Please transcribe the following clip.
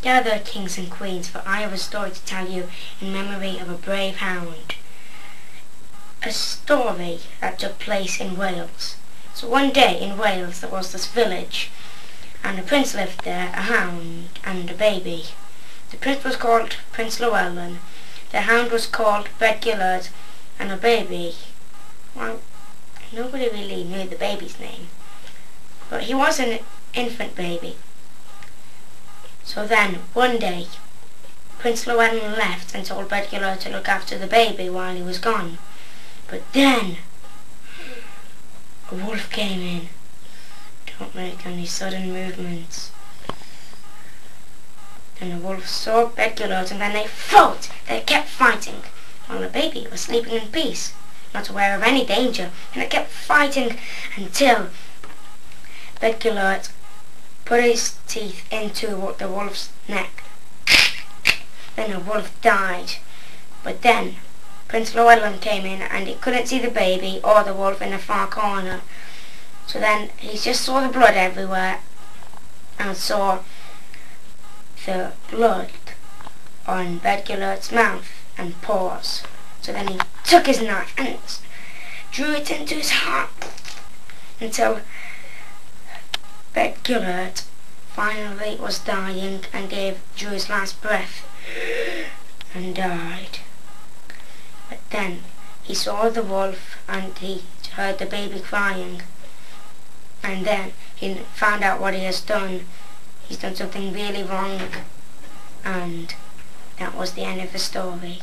Gather, kings and queens, for I have a story to tell you in memory of a brave hound. A story that took place in Wales. So one day in Wales there was this village, and a prince lived there, a hound and a baby. The prince was called Prince Llewellyn, the hound was called Bedgullard, and a baby, well, nobody really knew the baby's name, but he was an infant baby. So then, one day, Prince Llewellyn left and told Bedgullard to look after the baby while he was gone. But then, a wolf came in. Don't make any sudden movements. Then the wolf saw Bedgullard and then they fought. They kept fighting while the baby was sleeping in peace, not aware of any danger, and they kept fighting until Bedgullard put his teeth into the wolf's neck. Then the wolf died. But then Prince Llewellyn came in and he couldn't see the baby or the wolf in the far corner. So then he just saw the blood everywhere and saw the blood on Bedgullard's mouth and paws. So then he took his knife and drew it into his heart until Bedgullard finally was dying and drew his last breath and died. But then he saw the wolf and he heard the baby crying, and then he found out what he has done. He's done something really wrong, and that was the end of the story.